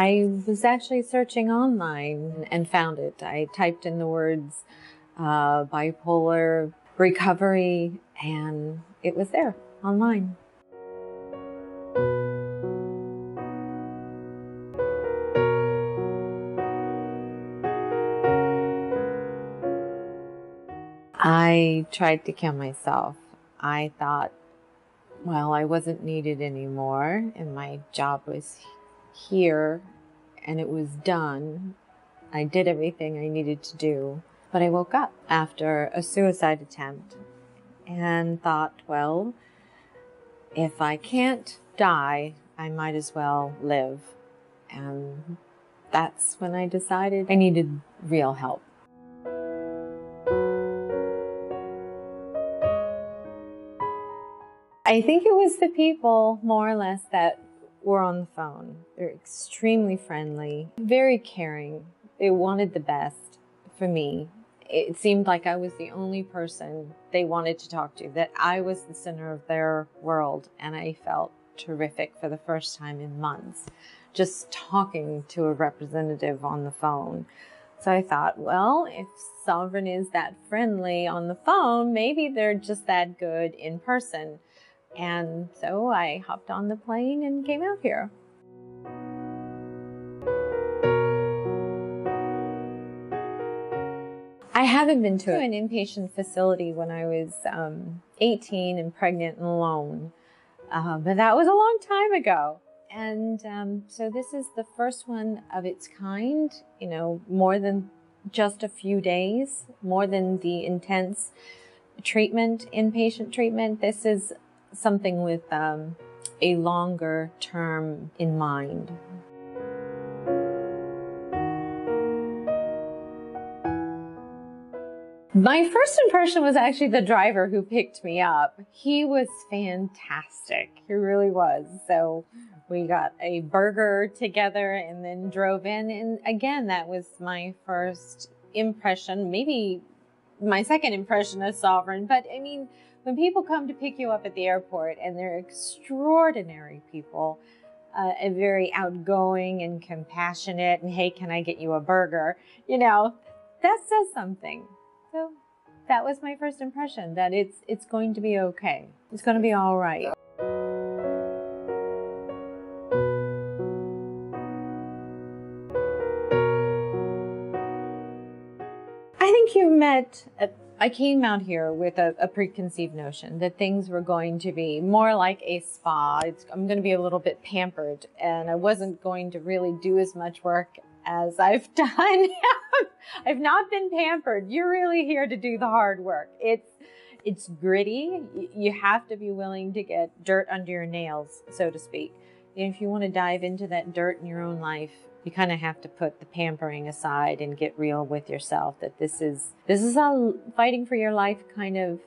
I was actually searching online and found it. I typed in the words bipolar recovery, and it was there online. I tried to kill myself. I thought, well, I wasn't needed anymore, and my job was here, and it was done. I did everything I needed to do, but I woke up after a suicide attempt and thought, well, if I can't die, I might as well live. And that's when I decided I needed real help. I think it was the people, more or less, that were on the phone. They're extremely friendly, very caring. They wanted the best for me. It seemed like I was the only person they wanted to talk to, that I was the center of their world, and I felt terrific for the first time in months, just talking to a representative on the phone. So I thought, well, if Sovereign is that friendly on the phone, maybe they're just that good in person. And so I hopped on the plane and came out here. I haven't been to an inpatient facility when I was 18 and pregnant and alone, but that was a long time ago. And so this is the first one of its kind, you know, more than just a few days, more than the intense treatment, inpatient treatment. This is something with a longer term in mind. My first impression was actually the driver who picked me up. He was fantastic. He really was. So we got a burger together and then drove in. And again, that was my first impression, maybe my second impression of Sovereign. But I mean, when people come to pick you up at the airport, and they're extraordinary people, and very outgoing and compassionate, and hey, can I get you a burger? You know, that says something. So that was my first impression, that it's going to be okay. It's going to be all right. I think you've met, I came out here with a preconceived notion that things were going to be more like a spa. I'm going to be a little bit pampered, and I wasn't going to really do as much work as I've done. I've not been pampered. You're really here to do the hard work. It's gritty. You have to be willing to get dirt under your nails, so to speak. And if you want to dive into that dirt in your own life, you kind of have to put the pampering aside and get real with yourself, that this is a fighting for your life kind of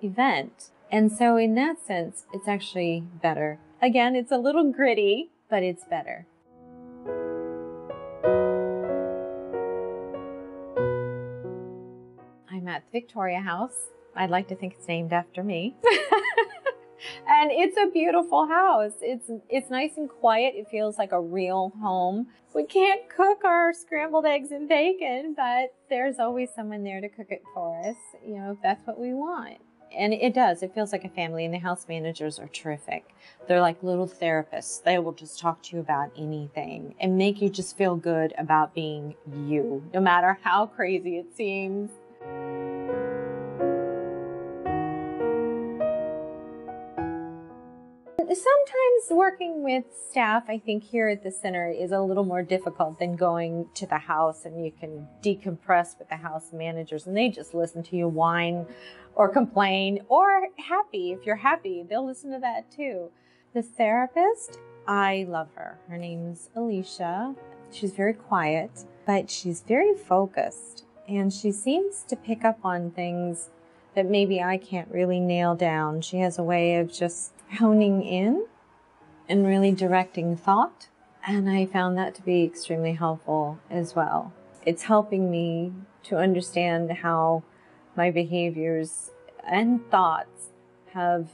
event. And so in that sense, it's actually better. Again, it's a little gritty, but it's better. I'm at the Victoria House. I'd like to think it's named after me. And it's a beautiful house. It's nice and quiet. It feels like a real home. We can't cook our scrambled eggs and bacon, but there's always someone there to cook it for us, you know, if that's what we want. And it does. It feels like a family, and the house managers are terrific. They're like little therapists. They will just talk to you about anything and make you just feel good about being you, no matter how crazy it seems. Sometimes working with staff, I think, here at the center is a little more difficult than going to the house, and you can decompress with the house managers and they just listen to you whine or complain, or happy. If you're happy, they'll listen to that too. The therapist, I love her. Her name's Alicia. She's very quiet, but she's very focused, and she seems to pick up on things that maybe I can't really nail down. She has a way of just honing in and really directing thought. And I found that to be extremely helpful as well. It's helping me to understand how my behaviors and thoughts have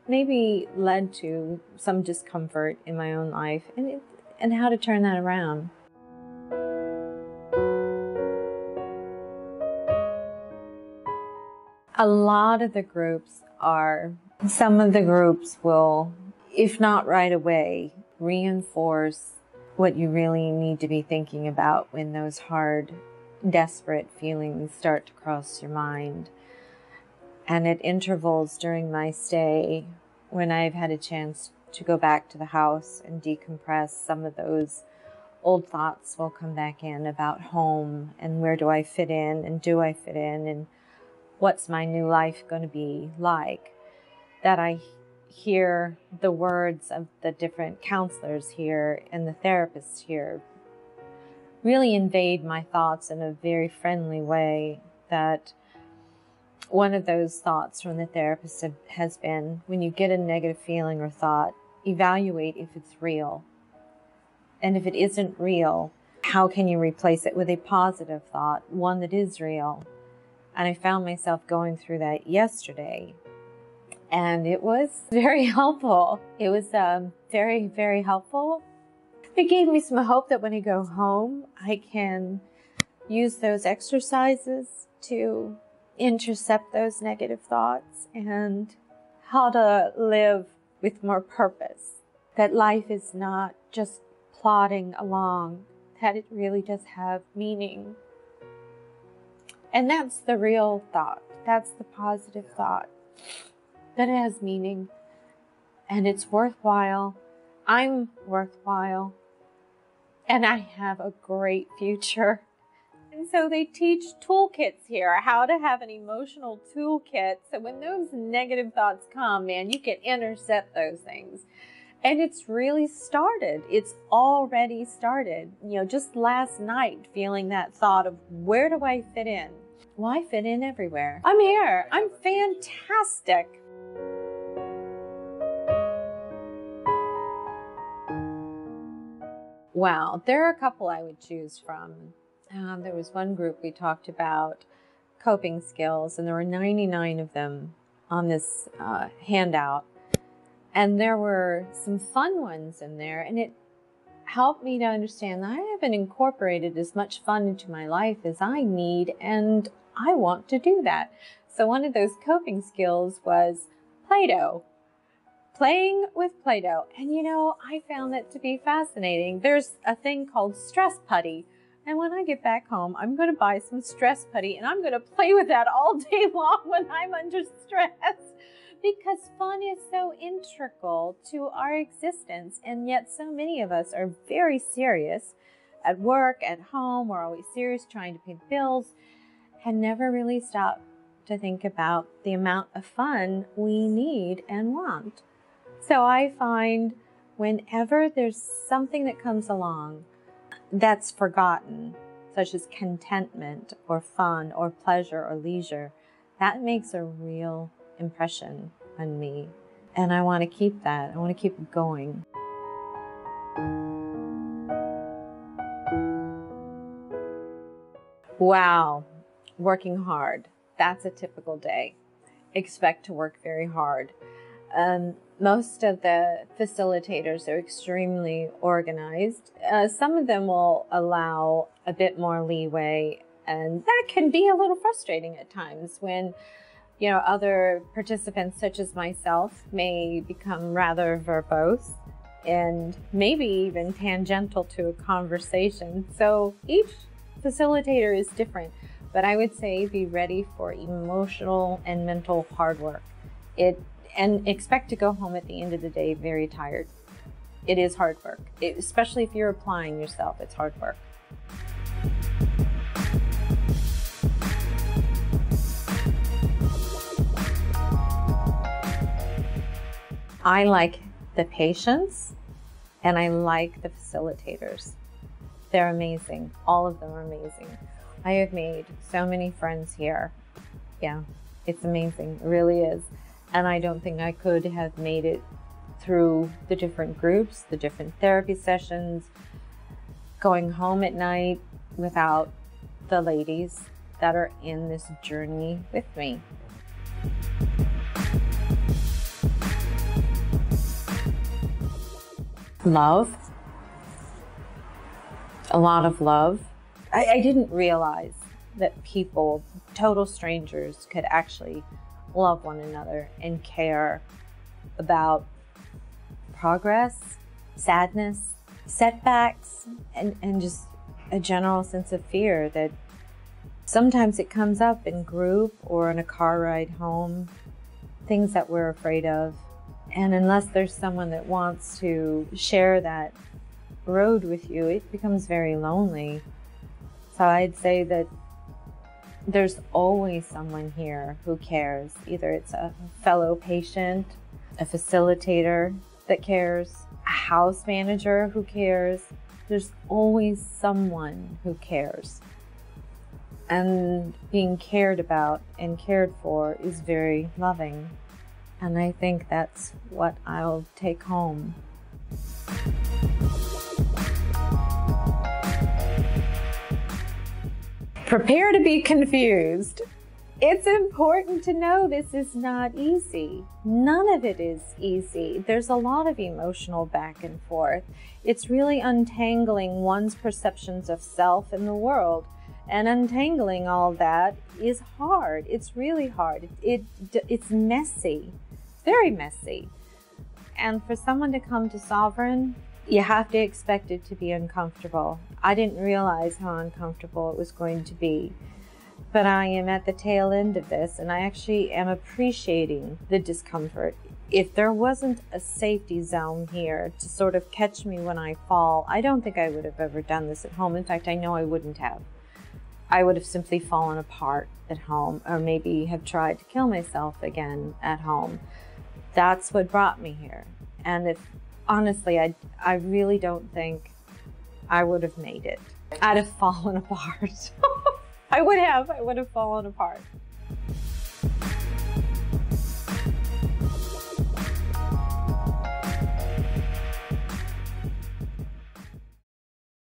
maybe led to some discomfort in my own life. And and how to turn that around. A lot of the groups some of the groups will, if not right away, reinforce what you really need to be thinking about when those hard, desperate feelings start to cross your mind. And at intervals during my stay, when I've had a chance to go back to the house and decompress, some of those old thoughts will come back in about home and where do I fit in and do I fit in and what's my new life going to be like. That I hear the words of the different counselors here and the therapists here really invade my thoughts in a very friendly way. That one of those thoughts from the therapist has been, when you get a negative feeling or thought, evaluate if it's real. And if it isn't real, how can you replace it with a positive thought, one that is real? And I found myself going through that yesterday. And it was very helpful. It was very, very helpful. It gave me some hope that when I go home, I can use those exercises to intercept those negative thoughts and how to live with more purpose. That life is not just plodding along, that it really does have meaning. And that's the real thought. That's the positive thought. That it has meaning and it's worthwhile. I'm worthwhile and I have a great future. And so they teach toolkits here, how to have an emotional toolkit. So when those negative thoughts come, man, you can intercept those things. And it's really started. It's already started. You know, just last night feeling that thought of where do I fit in? Well, I fit in everywhere. I'm here. I'm fantastic. Wow, there are a couple I would choose from. There was one group we talked about coping skills, and there were 99 of them on this handout. And there were some fun ones in there, and it helped me to understand that I haven't incorporated as much fun into my life as I need, and I want to do that. So one of those coping skills was Play-Doh. Playing with Play-Doh. And you know, I found that to be fascinating. There's a thing called stress putty. And when I get back home, I'm going to buy some stress putty and I'm going to play with that all day long when I'm under stress. Because fun is so integral to our existence. And yet so many of us are very serious at work, at home. We're always serious trying to pay the bills and never really stop to think about the amount of fun we need and want. So I find whenever there's something that comes along that's forgotten, such as contentment or fun or pleasure or leisure, that makes a real impression on me. And I want to keep that. I want to keep it going. Wow, working hard. That's a typical day. Expect to work very hard. Most of the facilitators are extremely organized. Some of them will allow a bit more leeway, and that can be a little frustrating at times when, you know, other participants such as myself may become rather verbose and maybe even tangential to a conversation. So each facilitator is different, but I would say be ready for emotional and mental hard work. And expect to go home at the end of the day very tired. It is hard work, especially if you're applying yourself, it's hard work. I like the patients and I like the facilitators. They're amazing. All of them are amazing. I have made so many friends here. Yeah, it's amazing. It really is. And I don't think I could have made it through the different groups, the different therapy sessions, going home at night without the ladies that are in this journey with me. Love a lot of love. I didn't realize that people, total strangers, could actually love one another and care about progress, sadness, setbacks, and just a general sense of fear that sometimes it comes up in group or in a car ride home, things that we're afraid of. And unless there's someone that wants to share that road with you, it becomes very lonely. So I'd say that there's always someone here who cares. Either it's a fellow patient, a facilitator that cares, a house manager who cares. There's always someone who cares. And being cared about and cared for is very loving. And I think that's what I'll take home. Prepare to be confused. It's important to know this is not easy. None of it is easy. There's a lot of emotional back and forth. It's really untangling one's perceptions of self and the world. And untangling all that is hard. It's really hard. It's messy. It's very messy. And for someone to come to Sovereign, you have to expect it to be uncomfortable. I didn't realize how uncomfortable it was going to be. But I am at the tail end of this, and I actually am appreciating the discomfort. If there wasn't a safety zone here to sort of catch me when I fall, I don't think I would have ever done this at home. In fact, I know I wouldn't have. I would have simply fallen apart at home, or maybe have tried to kill myself again at home. That's what brought me here. And if honestly, I really don't think I would have made it. I'd have fallen apart. I would have fallen apart.